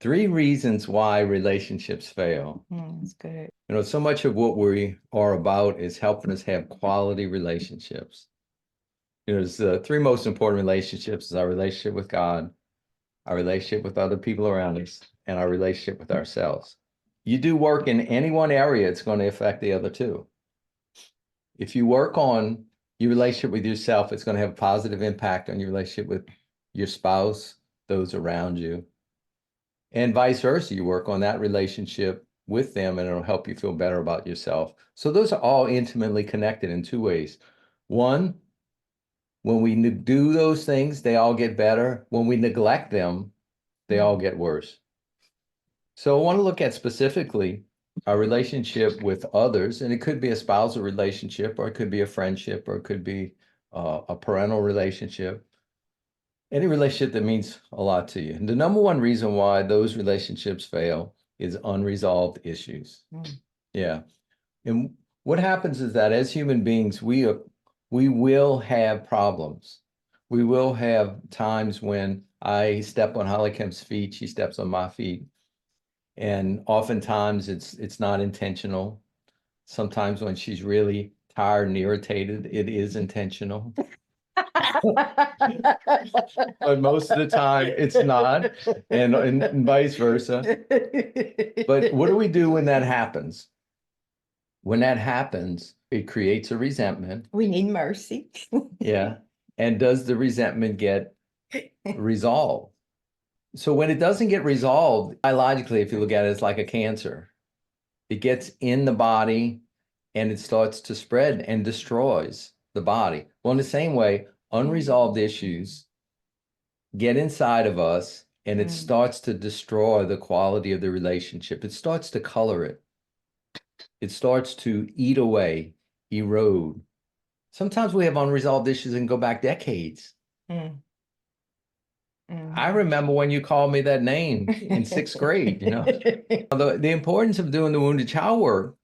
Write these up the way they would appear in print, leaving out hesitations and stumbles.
3 reasons why relationships fail. That's good. So much of what we are about is helping us have quality relationships. There's the 3 most important relationships is our relationship with God, our relationship with other people around us, and our relationship with ourselves. You do work in any one area, it's going to affect the other 2. If you work on your relationship with yourself, it's going to have a positive impact on your relationship with your spouse, those around you. And vice versa, you work on that relationship with them and it'll help you feel better about yourself. So those are all intimately connected in 2 ways. One, when we do those things, they all get better. When we neglect them, they all get worse. So I want to look at specifically our relationship with others, and it could be a spousal relationship, or it could be a friendship, or it could be a parental relationship. Any relationship that means a lot to you. And the number one reason why those relationships fail is unresolved issues. Yeah. And what happens is that as human beings, we will have problems. We will have times when I step on Holly Kemp's feet, she steps on my feet. And oftentimes it's not intentional. Sometimes when she's really tired and irritated, it is intentional. But most of the time it's not, and vice versa. But what do we do when that happens? When that happens, it creates a resentment. We need mercy. Yeah. And does the resentment get resolved? So when it doesn't get resolved, biologically, if you look at it, it's like a cancer. It gets in the body and it starts to spread and destroys the body. Well, in the same way, unresolved issues get inside of us and it starts to destroy the quality of the relationship. It starts to color it. It starts to eat away, erode. Sometimes we have unresolved issues and go back decades. I remember when you called me that name in 6th grade, The importance of doing the wounded child work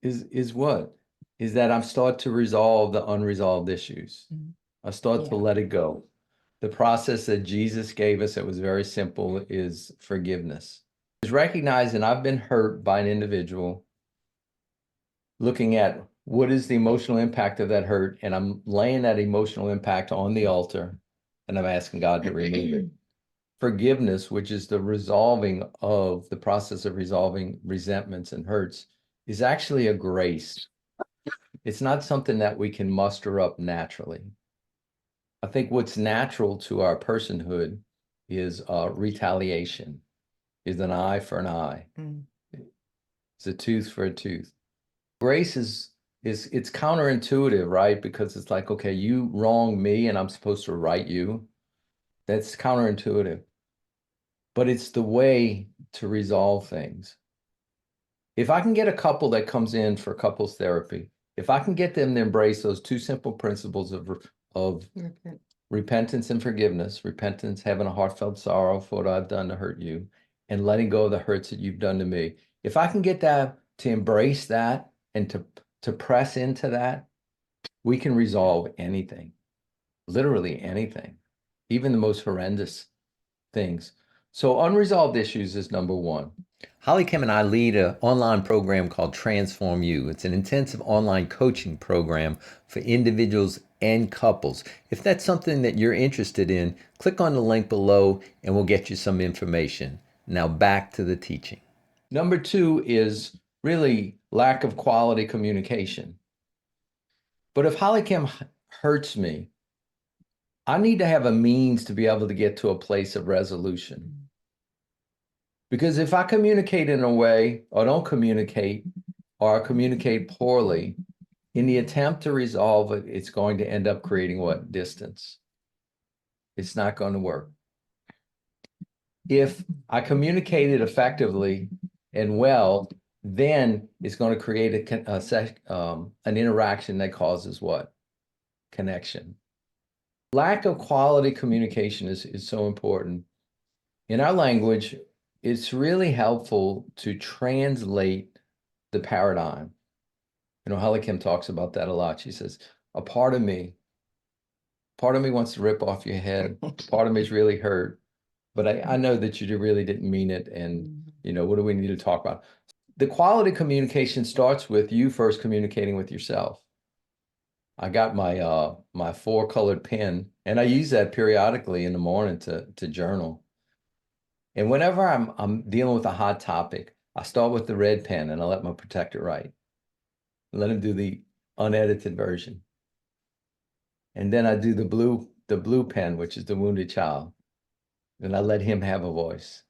is what? Is that I'm start to resolve the unresolved issues. I start to let it go. The process that Jesus gave us, it was very simple, is forgiveness. Is recognizing I've been hurt by an individual, looking at what is the emotional impact of that hurt, and I'm laying that emotional impact on the altar, and I'm asking God to remove it. Forgiveness, which is the resolving of the process of resolving resentments and hurts, is actually a grace. It's not something that we can muster up naturally. I think what's natural to our personhood is retaliation, is an eye for an eye. It's a tooth for a tooth. Grace is it's counterintuitive, right? Because it's like, okay, you wrong me and I'm supposed to right you. That's counterintuitive. But it's the way to resolve things. If I can get a couple that comes in for couples therapy, if I can get them to embrace those 2 simple principles of repentance and forgiveness, repentance, having a heartfelt sorrow for what I've done to hurt you, and letting go of the hurts that you've done to me. If I can get that to embrace that and to press into that, we can resolve anything, literally anything, even the most horrendous things. So unresolved issues is number 1. Holly Kim and I lead an online program called Transform You. It's an intensive online coaching program for individuals and couples. If that's something that you're interested in, click on the link below and we'll get you some information. Now back to the teaching. Number 2 is really lack of quality communication. But if Holly Kim hurts me, I need to have a means to be able to get to a place of resolution. Because if I communicate in a way or don't communicate or communicate poorly, in the attempt to resolve it, it's going to end up creating what? Distance. It's not going to work. If I communicate it effectively and well, then it's going to create an interaction that causes what? Connection. Lack of quality communication is so important. In our language, it's really helpful to translate the paradigm. Holly Kim talks about that a lot. She says, a part of me wants to rip off your head. Part of me is really hurt. but I know that you really didn't mean it. And, what do we need to talk about? The quality communication starts with you first communicating with yourself. I got my 4-colored pen, and I use that periodically in the morning to journal. And whenever I'm dealing with a hot topic, I start with the red pen and I let my protector write. Let him do the unedited version. And then I do the blue pen, which is the wounded child. And I let him have a voice.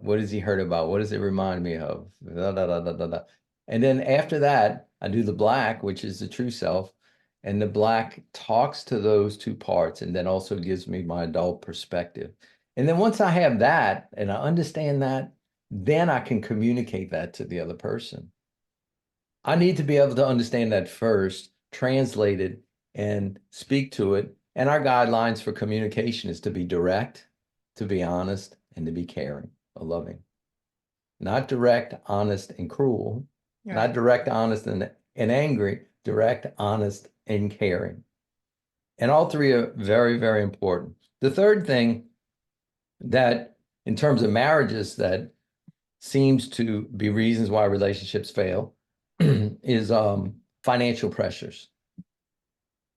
What has he heard about? What does it remind me of? Da, da, da, da, da, da. And then after that, I do the black, which is the true self. And the black talks to those two parts and then also gives me my adult perspective. And then once I have that and I understand that, then I can communicate that to the other person. I need to be able to understand that first, translate it, and speak to it. And our guidelines for communication is to be direct, to be honest, and to be caring or loving. Not direct, honest, and cruel. Right. Not direct, honest, and angry. Direct, honest, and caring. And all three are very, very important. The third thing that, in terms of marriages, that seems to be reasons why relationships fail is financial pressures.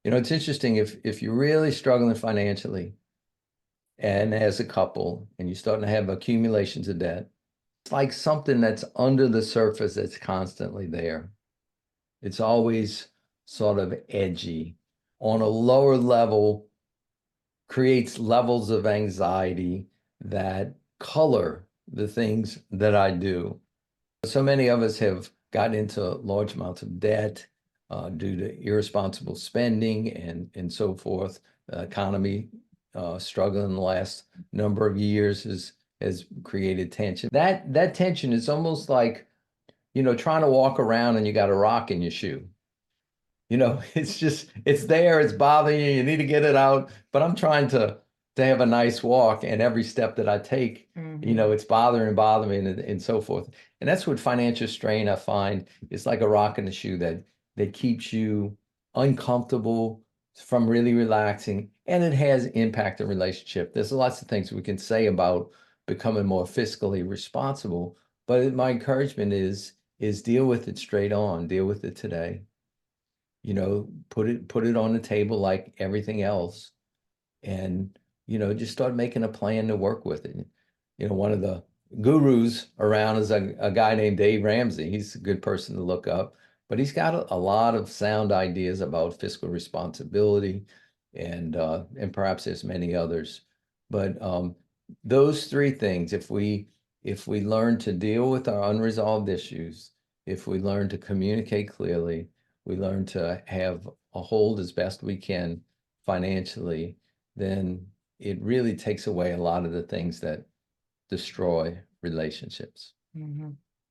It's interesting if you're really struggling financially and as a couple and you're starting to have accumulations of debt, it's like something that's under the surface that's constantly there. It's always sort of edgy. On a lower level, creates levels of anxiety that color the things that I do. So many of us have gotten into large amounts of debt due to irresponsible spending and so forth. The economy struggle in the last number of years has created tension. That tension is almost like, trying to walk around and you got a rock in your shoe. It's there, it's bothering you, you need to get it out. But I'm trying to have a nice walk, and every step that I take, it's bothering me and so forth. And that's what financial strain I find is like a rock in the shoe that keeps you uncomfortable from really relaxing, and it has impact on relationship. There's lots of things we can say about becoming more fiscally responsible, but my encouragement is deal with it straight on, deal with it today. Put it on the table like everything else, and just start making a plan to work with it. One of the gurus around is a guy named Dave Ramsey. He's a good person to look up, but he's got a lot of sound ideas about fiscal responsibility, and perhaps there's many others. But those three things, if we learn to deal with our unresolved issues, if we learn to communicate clearly, we learn to have a hold as best we can financially, then it really takes away a lot of the things that destroy relationships.